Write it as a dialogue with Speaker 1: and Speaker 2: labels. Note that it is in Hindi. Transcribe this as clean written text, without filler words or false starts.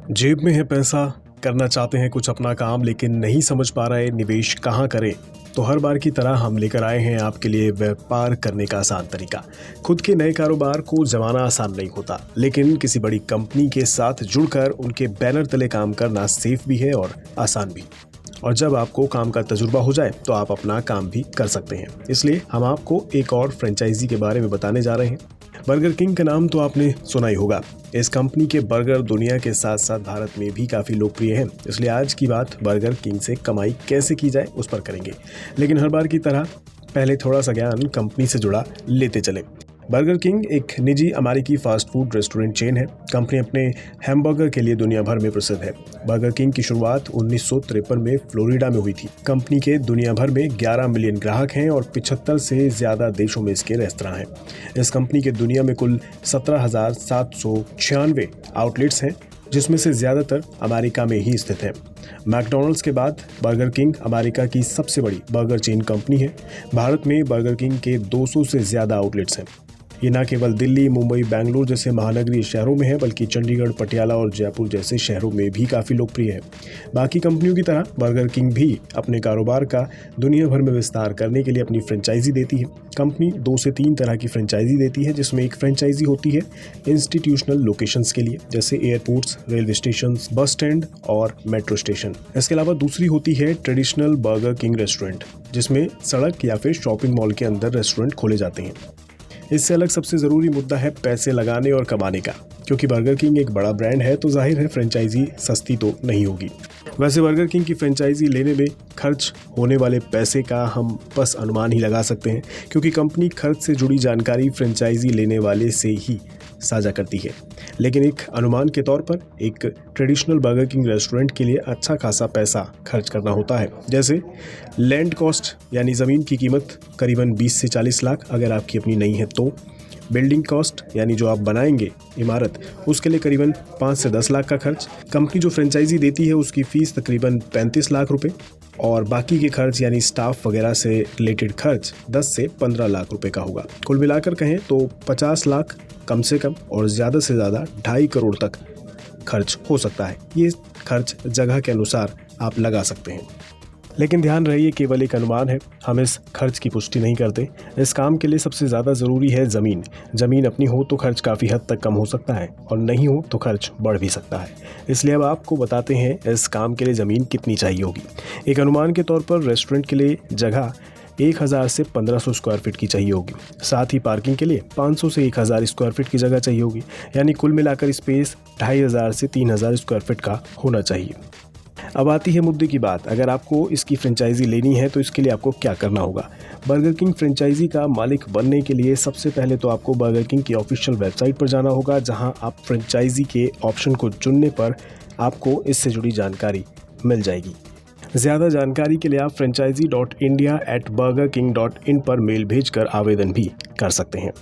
Speaker 1: जेब में है पैसा, करना चाहते हैं कुछ अपना काम लेकिन नहीं समझ पा रहे निवेश कहाँ करें। तो हर बार की तरह हम लेकर आए हैं आपके लिए व्यापार करने का आसान तरीका। खुद के नए कारोबार को जमाना आसान नहीं होता, लेकिन किसी बड़ी कंपनी के साथ जुड़कर उनके बैनर तले काम करना सेफ भी है और आसान भी। और जब आपको काम का तजुर्बा हो जाए तो आप अपना काम भी कर सकते हैं। इसलिए हम आपको एक और फ्रेंचाइजी के बारे में बताने जा रहे हैं। बर्गर किंग का नाम तो आपने सुना ही होगा। इस कंपनी के बर्गर दुनिया के साथ साथ भारत में भी काफ़ी लोकप्रिय हैं। इसलिए आज की बात बर्गर किंग से कमाई कैसे की जाए उस पर करेंगे। लेकिन हर बार की तरह पहले थोड़ा सा ज्ञान कंपनी से जुड़ा लेते चले। बर्गर किंग एक निजी अमेरिकी फास्ट फूड रेस्टोरेंट चेन है। कंपनी अपने हैमबर्गर के लिए दुनिया भर में प्रसिद्ध है। बर्गर किंग की शुरुआत 1953 में फ्लोरिडा में हुई थी। कंपनी के दुनिया भर में 11 मिलियन ग्राहक हैं और 75 से ज़्यादा देशों में इसके रेस्तरां हैं। इस कंपनी के दुनिया में कुल 17,796 आउटलेट्स हैं, जिसमें से ज़्यादातर अमेरिका में ही स्थित है। मैकडॉनल्ड्स के बाद बर्गर किंग अमेरिका की सबसे बड़ी बर्गर चेन कंपनी है। भारत में बर्गर किंग के 200 से ज़्यादा आउटलेट्स हैं। ये न केवल दिल्ली, मुंबई, बेंगलुरु जैसे महानगरीय शहरों में है, बल्कि चंडीगढ़, पटियाला और जयपुर जैसे शहरों में भी काफ़ी लोकप्रिय है। बाकी कंपनियों की तरह बर्गर किंग भी अपने कारोबार का दुनिया भर में विस्तार करने के लिए अपनी फ्रेंचाइजी देती है। कंपनी 2 से 3 तरह की फ्रेंचाइजी देती है, जिसमें एक फ्रेंचाइजी होती है इंस्टीट्यूशनल लोकेशंस के लिए, जैसे airports, railway station, bus stand और मेट्रो स्टेशन। इसके अलावा दूसरी होती है ट्रेडिशनल बर्गर किंग रेस्टोरेंट, जिसमें सड़क या फिर शॉपिंग मॉल के अंदर रेस्टोरेंट खोले जाते हैं। इससे अलग सबसे ज़रूरी मुद्दा है पैसे लगाने और कमाने का। क्योंकि बर्गर किंग एक बड़ा ब्रांड है तो जाहिर है फ्रेंचाइजी सस्ती तो नहीं होगी। वैसे बर्गर किंग की फ्रेंचाइजी लेने में खर्च होने वाले पैसे का हम बस अनुमान ही लगा सकते हैं, क्योंकि कंपनी खर्च से जुड़ी जानकारी फ्रेंचाइजी लेने वाले से ही साझा करती है। लेकिन एक अनुमान के तौर पर एक ट्रेडिशनल बर्गर किंग रेस्टोरेंट के लिए अच्छा खासा पैसा खर्च करना होता है। जैसे लैंड कॉस्ट यानी ज़मीन की कीमत करीबन 20 से 40 लाख अगर आपकी अपनी नहीं है तो। बिल्डिंग कॉस्ट यानी जो आप बनाएंगे इमारत, उसके लिए करीबन 5 से 10 लाख का खर्च। कंपनी जो फ्रेंचाइजी देती है उसकी फ़ीस तकरीबन 35 लाख रुपए और बाकी के खर्च यानी स्टाफ वगैरह से रिलेटेड खर्च 10 से 15 लाख रुपए का होगा। कुल मिलाकर कहें तो 50 लाख कम से कम और ज़्यादा से ज़्यादा 2.5 करोड़ तक खर्च हो सकता है। ये खर्च जगह के अनुसार आप लगा सकते हैं। लेकिन ध्यान रहे, ये केवल एक अनुमान है, हम इस खर्च की पुष्टि नहीं करते। इस काम के लिए सबसे ज़्यादा ज़रूरी है ज़मीन। ज़मीन अपनी हो तो खर्च काफ़ी हद तक कम हो सकता है और नहीं हो तो खर्च बढ़ भी सकता है। इसलिए अब आपको बताते हैं इस काम के लिए ज़मीन कितनी चाहिए होगी। एक अनुमान के तौर पर रेस्टोरेंट के लिए जगह 1000 से 1500 स्क्वायर फीट की चाहिए होगी। साथ ही पार्किंग के लिए 500 से 1000 स्क्वायर फीट की जगह चाहिए होगी। यानी कुल मिलाकर स्पेस 2500 से 3000 स्क्वायर फीट का होना चाहिए। अब आती है मुद्दे की बात, अगर आपको इसकी फ्रेंचाइजी लेनी है तो इसके लिए आपको क्या करना होगा। बर्गर किंग फ्रेंचाइजी का मालिक बनने के लिए सबसे पहले तो आपको बर्गर किंग की ऑफिशियल वेबसाइट पर जाना होगा, जहां आप फ्रेंचाइजी के ऑप्शन को चुनने पर आपको इससे जुड़ी जानकारी मिल जाएगी। ज़्यादा जानकारी के लिए आप franchisee.india@burgerking.in पर मेल भेजकर आवेदन भी कर सकते हैं।